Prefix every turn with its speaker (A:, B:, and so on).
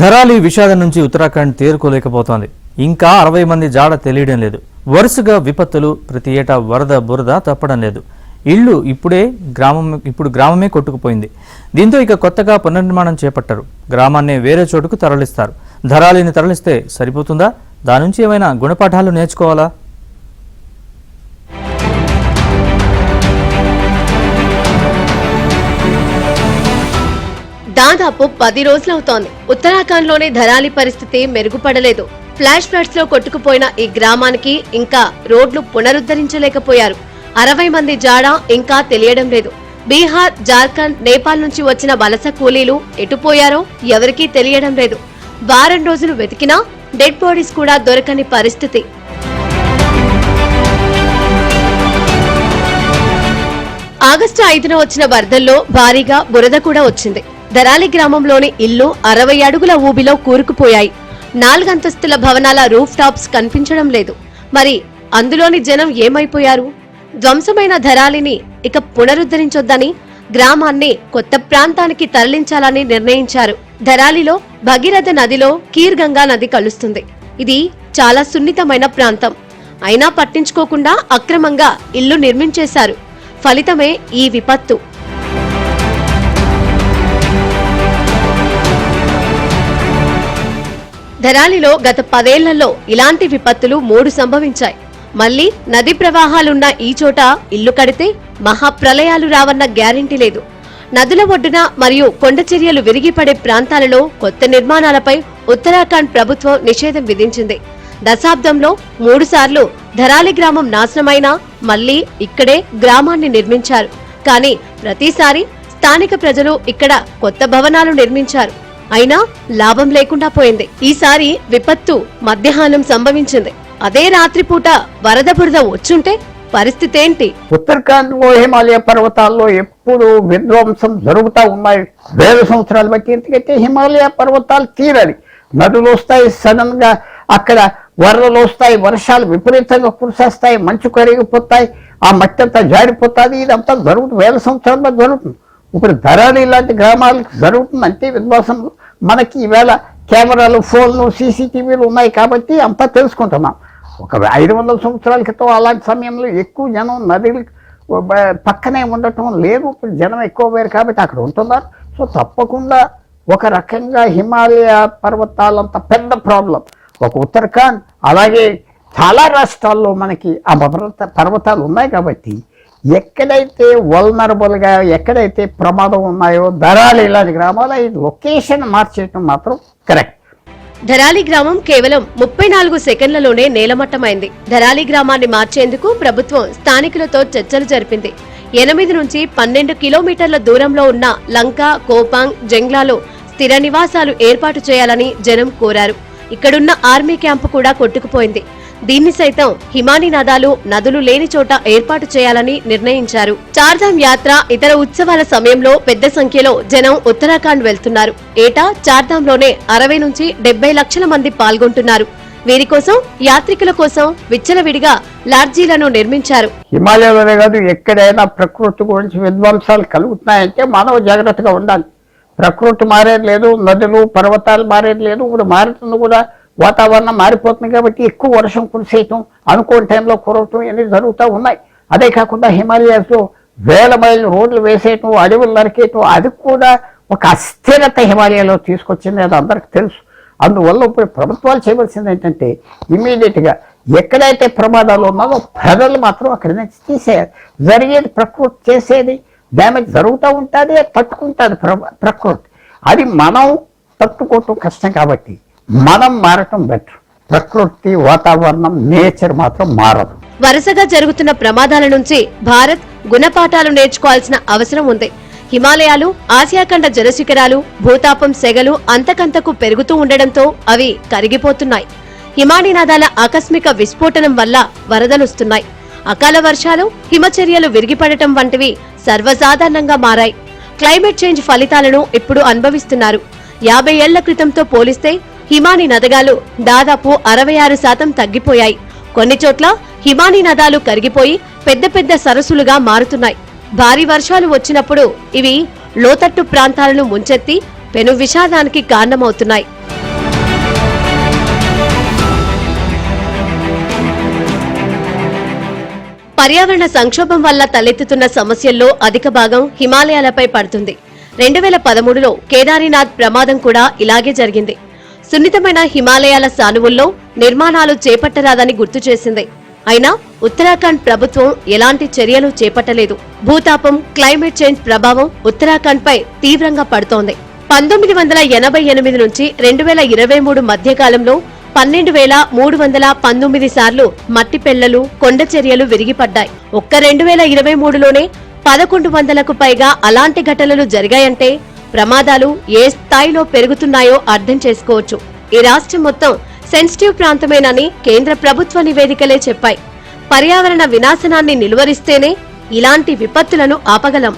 A: ధరాలి విషాదం నుంచి ఉత్తరాఖండ్ తేరుకోలేకపోతోంది. ఇంకా 60 మంది జాడ తెలియడం లేదు. వరుసగా విపత్తులు, ప్రతి ఏటా వరద బురద తప్పడం లేదు. ఇళ్లు ఇప్పుడు గ్రామమే కొట్టుకుపోయింది. దీంతో ఇక కొత్తగా పునర్నిర్మాణం చేపట్టారు. గ్రామాన్ని వేరే చోటుకు తరలిస్తారు. ధరాలిని తరలిస్తే సరిపోతుందా? దాని నుంచి ఏమైనా గుణపాఠాలు నేర్చుకోవాలా?
B: దాదాపు 10 రోజులవుతోంది. ఉత్తరాఖండ్ లోని ధరాలి పరిస్థితి మెరుగుపడలేదు. ఫ్లాష్ ఫ్లడ్స్ లో కొట్టుకుపోయిన ఈ గ్రామానికి ఇంకా రోడ్లు పునరుద్ధరించలేకపోయారు. 60 మంది జాడ ఇంకా తెలియడం లేదు. బీహార్, జార్ఖండ్, నేపాల్ నుంచి వచ్చిన వలస కూలీలు ఎటుపోయారో ఎవరికీ తెలియడం లేదు. వారం రోజులు వెతికినా డెడ్ బాడీస్ కూడా దొరకని పరిస్థితి. ఆగస్టు 5న వచ్చిన వరదల్లో భారీగా బురద కూడా వచ్చింది. ధరాలి గ్రామంలోని ఇల్లు 60 అడుగుల ఊబిలో కూరుకుపోయాయి. 4 అంతస్తుల భవనాల రూఫ్ టాప్స్ కనిపించడం లేదు. మరి అందులోని జనం ఏమైపోయారు? ధ్వంసమైన ధరాలిని ఇక పునరుద్ధరించొద్దని గ్రామాన్ని కొత్త ప్రాంతానికి తరలించాలని నిర్ణయించారు. ధరాలిలో భగీరథ నదిలో కీర్ గంగా నది కలుస్తుంది. ఇది చాలా సున్నితమైన ప్రాంతం. అయినా పట్టించుకోకుండా అక్రమంగా ఇల్లు నిర్మించేశారు. ఫలితమే ఈ విపత్తు. ధరాలిలో గత 10 ఏళ్లలో ఇలాంటి విపత్తులు 3 సంభవించాయి. మళ్లీ నది ప్రవాహాలున్న ఈ చోట ఇల్లు కడితే మహాప్రలయాలు రావన్న గ్యారెంటీ లేదు. నదుల ఒడ్డున మరియు కొండచర్యలు విరిగిపడే ప్రాంతాలలో కొత్త నిర్మాణాలపై ఉత్తరాఖండ్ ప్రభుత్వం నిషేధం విధించింది. దశాబ్దంలో 3 సార్లు ధరాలి గ్రామం నాశనమైనా మళ్లీ ఇక్కడే గ్రామాన్ని నిర్మించారు. కానీ ప్రతిసారి స్థానిక ప్రజలు ఇక్కడ కొత్త భవనాలు నిర్మించారు. అయినా లాభం లేకుండా పోయింది. ఈసారి విపత్తు మధ్యాహ్నం సంభవించింది. అదే రాత్రిపూట వరద బురద వచ్చుంటే పరిస్థితి ఏంటి?
C: ఉత్తరాఖండ్ లో హిమాలయ పర్వతాల్లో ఎప్పుడు విధ్వంసం జరుగుతూ ఉన్నాయి. వేల సంవత్సరాలు బట్టి. ఎందుకంటే హిమాలయ పర్వతాలు తీరాలి, నదులు వస్తాయి, సడన్ గా అక్కడ వరదలు వస్తాయి, వర్షాలు విపరీతంగా కురిసేస్తాయి, మంచు కరిగిపోతాయి, ఆ మట్టి అంతా జారిపోతుంది. ఇదంతా జరుగుతుంది, వేల సంవత్సరాలుగా జరుగుతుంది. ఇప్పుడు ధరాలి ఇలాంటి గ్రామాలకు జరుగుతుంది అంటే విధ్వంసం. మనకి ఈవేళ కెమెరాలు, ఫోన్లు, సీసీటీవీలు ఉన్నాయి కాబట్టి అంతా తెలుసుకుంటున్నాం. ఒక 500 సంవత్సరాల క్రితం అలాంటి సమయంలో ఎక్కువ జనం నదులు పక్కనే ఉండటం లేదు. ఇప్పుడు జనం ఎక్కువ వేరు కాబట్టి అక్కడ ఉంటున్నారు. సో తప్పకుండా ఒక రకంగా హిమాలయ పర్వతాలంత పెద్ద ప్రాబ్లం. ఒక ఉత్తరాఖండ్ అలాగే చాలా రాష్ట్రాల్లో మనకి ఆ పర్వతాలు ఉన్నాయి కాబట్టి ఎక్కడైతే వల్నరబుల్గా ఎక్కడైతే ప్రమాదం ఉన్నాయో ధరాలి ఇలాంటి గ్రామాలు ఈ లొకేషన్ మార్చేయటం మాత్రం కరెక్ట్.
B: ధరాలి గ్రామం కేవలం 34 సెకండ్లలోనే నేలమట్టమైంది. ధరాలి గ్రామాన్ని మార్చేందుకు ప్రభుత్వం స్థానికులతో చర్చలు జరిపింది. 8 నుంచి 12 కిలోమీటర్ల దూరంలో ఉన్న లంకా, కోపాంగ్, జంగ్లాలో స్థిర నివాసాలు ఏర్పాటు చేయాలని జనం కోరారు. ఇక్కడున్న ఆర్మీ క్యాంపు కూడా కొట్టుకుపోయింది. దీన్ని సైతం హిమానీ నదులు లేని చోట ఏర్పాటు చేయాలని నిర్ణయించారు. చార్ధామ్ యాత్ర, ఇతర ఉత్సవాల సమయంలో పెద్ద సంఖ్యలో జనం ఉత్తరాఖండ్ వెళ్తున్నారు. ఏటా చార్ధాంలోనే 60 నుంచి 70 లక్షల మంది పాల్గొంటున్నారు. వీరి కోసం, యాత్రికుల కోసం విచ్చలవిడిగా లాడ్జీలను నిర్మించారు.
C: హిమాలయాలోనే కాదు, ఎక్కడైనా ప్రకృతి గురించి విధ్వంసాలు కలుగుతున్నాయంటే మానవ జాగ్రత్తగా ఉండాలి. ప్రకృతి మారేది లేదు, నదులు పర్వతాలు మారేది లేదు. ఇప్పుడు మారుతుంది కూడా, వాతావరణం మారిపోతుంది కాబట్టి ఎక్కువ వర్షం కురిసేయటం, అనుకోని టైంలో కురవటం ఇవన్నీ జరుగుతూ ఉన్నాయి. అదే కాకుండా హిమాలయాస్లో వేల మైళ్ళు రోడ్లు వేసేయటం, అడవులు నరికేయటం, అది కూడా ఒక అస్థిరత హిమాలయాలో తీసుకొచ్చింది. అది అందరికి తెలుసు. అందువల్ల ఇప్పుడు ప్రభుత్వాలు చేయవలసింది ఏంటంటే ఇమీడియట్గా ఎక్కడైతే ప్రమాదాలు ఉన్నారో ప్రజలు మాత్రం అక్కడి నుంచి తీసేయాలి. జరిగేది ప్రకృతి చేసేది, డ్యామేజ్ జరుగుతూ ఉంటుంది, తట్టుకుంటుంది ప్రకృతి. అది మనం తట్టుకోవటం కష్టం కాబట్టి మనం మారటం బెటర్. ప్రకృతి, వాతావరణం, నేచర్ మాత్రం మారదు.
B: వరుసగా జరుగుతున్న ప్రమాదాల నుంచి భారత్ గుణపాఠాలు నేర్చుకోవాల్సిన అవసరం ఉంది. హిమాలయాలు, ఆసియాఖండ జలశిఖరాలు, భూతాపం సెగలు అంతకంతకు పెరుగుతూ ఉండడంతో అవి కరిగిపోతున్నాయి. హిమానీ నదాల ఆకస్మిక విస్ఫోటనం వల్ల వరదలొస్తున్నాయి. అకాల వర్షాలు, హిమచర్యలు విరిగిపడటం వంటివి సర్వసాధారణంగా మారాయి. క్లైమేట్ చేంజ్ ఫలితాలను ఇప్పుడు అనుభవిస్తున్నారు. 50 ఏళ్ల క్రితంతో పోలిస్తే హిమానీ నదగాలు దాదాపు 66% తగ్గిపోయాయి. కొన్ని చోట్ల హిమానీ నదాలు కరిగిపోయి పెద్ద పెద్ద సరస్సులుగా మారుతున్నాయి. భారీ వర్షాలు వచ్చినప్పుడు ఇవి లోతట్టు ప్రాంతాలను ముంచెత్తి పెను విషాదానికి కారణమవుతున్నాయి. పర్యావరణ సంక్షోభం వల్ల తలెత్తుతున్న సమస్యల్లో అధిక భాగం హిమాలయాలపై పడుతుంది. 2013లో కేదారీనాథ్ ప్రమాదం కూడా ఇలాగే జరిగింది. సున్నితమైన హిమాలయాల సానువుల్లో నిర్మాణాలు చేపట్టరాదని గుర్తు చేసింది. అయినా ఉత్తరాఖండ్ ప్రభుత్వం ఎలాంటి చర్యలు చేపట్టలేదు. భూతాపం, క్లైమేట్ చేంజ్ ప్రభావం ఉత్తరాఖండ్ పై తీవ్రంగా పడుతోంది. 1988 నుంచి 2023 మధ్యకాలంలో 12,319 సార్లు మట్టి పెళ్లలు, కొండ చర్యలు విరిగిపడ్డాయి. ఒక్క 2023లోనే 1,100కు పైగా అలాంటి ఘటనలు జరిగాయంటే ప్రమాదాలు ఏ స్థాయిలో పెరుగుతున్నాయో అర్థం చేసుకోవచ్చు. ఈ రాష్ట్రం మొత్తం సెన్సిటివ్ ప్రాంతమేనని కేంద్ర ప్రభుత్వ నివేదికలే చెప్పాయి. పర్యావరణ వినాశనాన్ని నిలువరిస్తేనే ఇలాంటి విపత్తులను ఆపగలం.